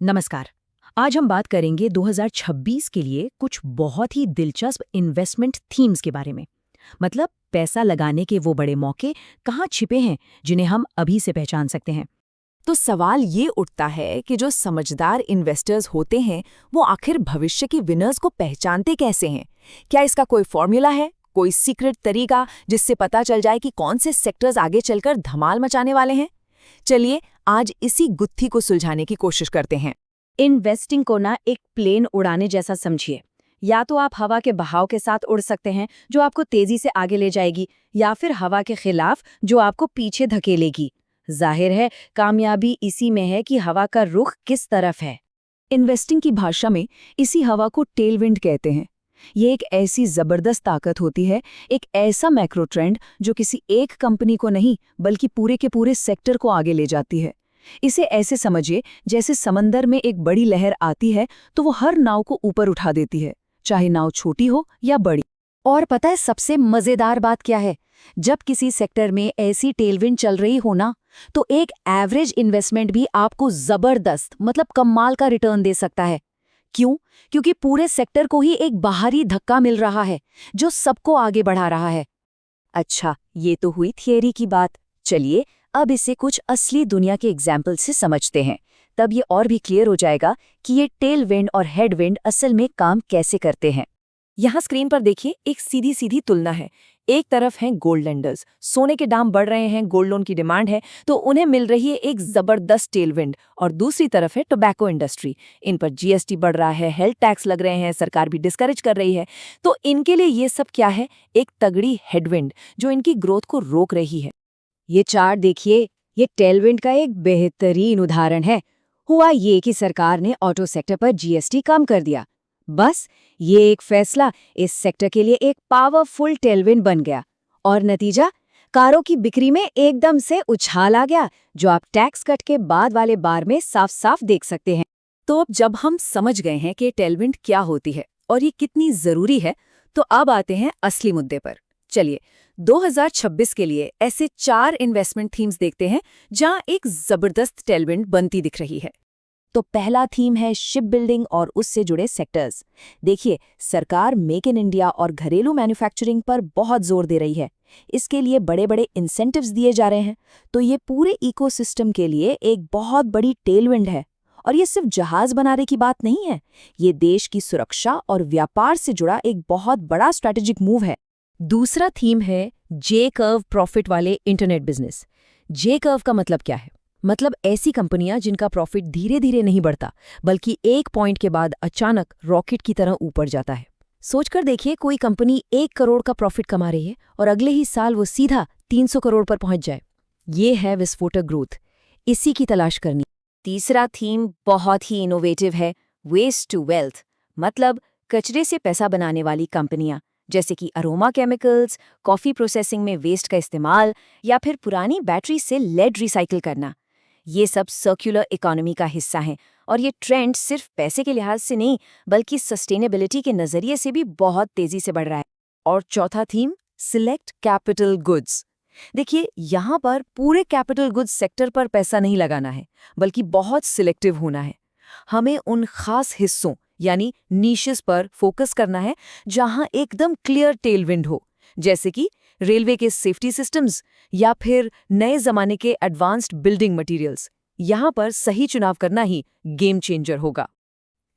नमस्कार। आज हम बात करेंगे 2026 के लिए कुछ बहुत ही दिलचस्प इन्वेस्टमेंट थीम्स के बारे में। मतलब पैसा लगाने के वो बड़े मौके कहाँ छिपे हैं जिन्हें हम अभी से पहचान सकते हैं। तो सवाल ये उठता है कि जो समझदार इन्वेस्टर्स होते हैं वो आखिर भविष्य की विनर्स को पहचानते कैसे हैं? क्या इसका कोई फॉर्मूला है, कोई सीक्रेट तरीका जिससे पता चल जाए कि कौन से सेक्टर्स आगे चलकर धमाल मचाने वाले हैं? चलिए आज इसी गुत्थी को सुलझाने की कोशिश करते हैं। इन्वेस्टिंग को ना एक प्लेन उड़ाने जैसा समझिए। या तो आप हवा के बहाव के साथ उड़ सकते हैं जो आपको तेजी से आगे ले जाएगी, या फिर हवा के खिलाफ जो आपको पीछे धकेलेगी। जाहिर है कामयाबी इसी में है कि हवा का रुख किस तरफ है। इन्वेस्टिंग की भाषा में इसी हवा को टेलविंड कहते हैं। ये एक ऐसी जबरदस्त ताकत होती है, एक ऐसा मैक्रो ट्रेंड जो किसी एक कंपनी को नहीं बल्कि पूरे के पूरे सेक्टर को आगे ले जाती है। इसे ऐसे समझिए जैसे समंदर में एक बड़ी लहर आती है तो वो हर नाव को ऊपर उठा देती है, चाहे नाव छोटी हो या बड़ी। और पता है सबसे मजेदार बात क्या है? जब किसी सेक्टर में ऐसी टेलविंड चल रही हो ना, तो एक एवरेज इन्वेस्टमेंट भी आपको जबरदस्त मतलब कमाल का रिटर्न दे सकता है। क्यों? क्योंकि पूरे सेक्टर को ही एक बाहरी धक्का मिल रहा है जो सबको आगे बढ़ा रहा है। अच्छा, ये तो हुई थियरी की बात। चलिए अब इसे कुछ असली दुनिया के एग्जाम्पल से समझते हैं। तब ये और भी क्लियर हो जाएगा कि ये टेल विंड और हेड विंड असल में काम कैसे करते हैं। यहाँ स्क्रीन पर देखिए एक सीधी सीधी तुलना है। एक तरफ हैं गोल्ड लेंडर्स, सोने के दाम बढ़ रहे हैं, गोल्ड लोन की डिमांड है तो उन्हें मिल रही है एक जबरदस्त टेलविंड। और दूसरी तरफ है टोबैको इंडस्ट्री, इन पर जीएसटी बढ़ रहा है, हेल्थ टैक्स लग रहे हैं, सरकार भी डिस्करेज कर रही है। तो इनके लिए ये सब क्या है? एक तगड़ी हेडविंड जो इनकी ग्रोथ को रोक रही है। ये चार्ट देखिए, ये टेलविंड का एक बेहतरीन उदाहरण है। हुआ ये कि सरकार ने ऑटो सेक्टर पर जीएसटी कम कर दिया। बस ये एक फैसला इस सेक्टर के लिए एक पावरफुल टेलविंड बन गया, और नतीजा कारों की बिक्री में एकदम से उछाल आ गया, जो आप टैक्स कट के बाद वाले बार में साफ साफ देख सकते हैं। तो अब जब हम समझ गए हैं कि टेलविंड क्या होती है और ये कितनी जरूरी है, तो अब आते हैं असली मुद्दे पर। चलिए 2026 के लिए ऐसे 4 इन्वेस्टमेंट थीम्स देखते हैं जहां एक जबरदस्त टेलविंड बनती दिख रही है। तो पहला थीम है शिप बिल्डिंग और उससे जुड़े सेक्टर्स। देखिए सरकार मेक इन इंडिया और घरेलू मैन्युफैक्चरिंग पर बहुत जोर दे रही है। इसके लिए बड़े बड़े इंसेंटिव्स दिए जा रहे हैं। तो ये पूरे इकोसिस्टम के लिए एक बहुत बड़ी टेलविंड है। और ये सिर्फ जहाज बनाने की बात नहीं है, ये देश की सुरक्षा और व्यापार से जुड़ा एक बहुत बड़ा स्ट्रैटेजिक मूव है। दूसरा थीम है जे कर्व प्रॉफिट वाले इंटरनेट बिजनेस। जे कर्व का मतलब क्या है? मतलब ऐसी कंपनियां जिनका प्रॉफिट धीरे धीरे नहीं बढ़ता, बल्कि एक पॉइंट के बाद अचानक रॉकेट की तरह ऊपर जाता है। सोचकर देखिए, कोई कंपनी 1 करोड़ का प्रॉफिट कमा रही है और अगले ही साल वो सीधा 300 करोड़ पर पहुंच जाए। ये है विस्फोटक ग्रोथ। इसी की तलाश करनी। तीसरा थीम बहुत ही इनोवेटिव है, वेस्ट टू वेल्थ। मतलब कचरे से पैसा बनाने वाली कंपनियां जैसे कि अरोमा केमिकल्स, कॉफी प्रोसेसिंग में वेस्ट का इस्तेमाल, या फिर पुरानी बैटरी से लेड रिसाइकिल करना। ये सब सर्कुलर इकोनॉमी का हिस्सा हैं और ये ट्रेंड सिर्फ पैसे के लिहाज से नहीं बल्कि सस्टेनेबिलिटी के नजरिए से भी बहुत तेजी से बढ़ रहा है। और चौथा थीम सिलेक्ट कैपिटल गुड्स। देखिए यहाँ पर पूरे कैपिटल गुड्स सेक्टर पर पैसा नहीं लगाना है, बल्कि बहुत सिलेक्टिव होना है। हमें उन खास हिस्सों यानी नीशेस पर फोकस करना है जहां एकदम क्लियर टेलविंड हो, जैसे कि रेलवे के सेफ्टी सिस्टम्स या फिर नए जमाने के एडवांस्ड बिल्डिंग मटेरियल्स। यहाँ पर सही चुनाव करना ही गेम चेंजर होगा।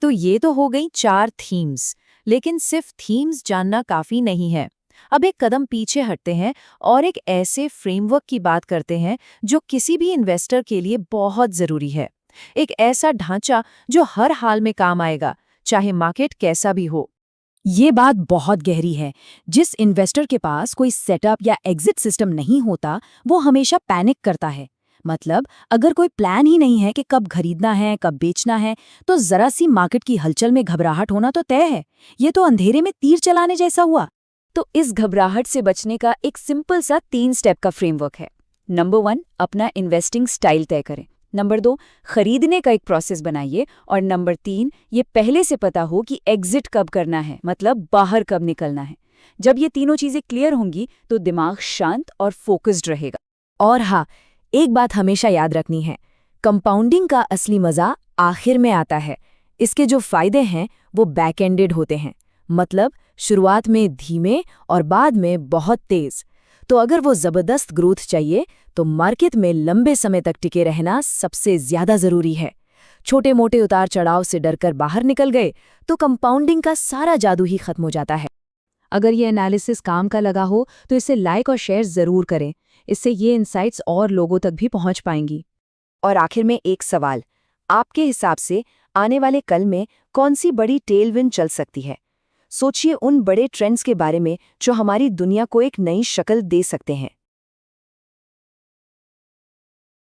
तो ये तो हो गई 4 थीम्स, लेकिन सिर्फ थीम्स जानना काफी नहीं है। अब एक कदम पीछे हटते हैं और एक ऐसे फ्रेमवर्क की बात करते हैं जो किसी भी इन्वेस्टर के लिए बहुत जरूरी है। एक ऐसा ढांचा जो हर हाल में काम आएगा, चाहे मार्केट कैसा भी हो। ये बात बहुत गहरी है। जिस इन्वेस्टर के पास कोई सेटअप या एग्जिट सिस्टम नहीं होता, वो हमेशा पैनिक करता है। मतलब अगर कोई प्लान ही नहीं है कि कब खरीदना है, कब बेचना है, तो जरा सी मार्केट की हलचल में घबराहट होना तो तय है। ये तो अंधेरे में तीर चलाने जैसा हुआ। तो इस घबराहट से बचने का एक सिंपल सा 3 स्टेप का फ्रेमवर्क है। नंबर 1, अपना इन्वेस्टिंग स्टाइल तय करें। नंबर 2, खरीदने का एक प्रोसेस बनाइए। और नंबर 3, ये पहले से पता हो कि एग्जिट कब करना है, मतलब बाहर कब निकलना है। जब ये तीनों चीजें क्लियर होंगी तो दिमाग शांत और फोकस्ड रहेगा। और हाँ, एक बात हमेशा याद रखनी है, कंपाउंडिंग का असली मजा आखिर में आता है। इसके जो फायदे हैं वो बैक एंडेड होते हैं, मतलब शुरुआत में धीमे और बाद में बहुत तेज। तो अगर वो जबरदस्त ग्रोथ चाहिए तो मार्केट में लंबे समय तक टिके रहना सबसे ज्यादा जरूरी है। छोटे मोटे उतार चढ़ाव से डरकर बाहर निकल गए तो कंपाउंडिंग का सारा जादू ही खत्म हो जाता है। अगर ये एनालिसिस काम का लगा हो तो इसे लाइक और शेयर जरूर करें। इससे ये इनसाइट्स और लोगों तक भी पहुंच पाएंगी। और आखिर में एक सवाल, आपके हिसाब से आने वाले कल में कौन सी बड़ी टेलविंड चल सकती है? सोचिए उन बड़े ट्रेंड्स के बारे में जो हमारी दुनिया को एक नई शक्ल दे सकते हैं।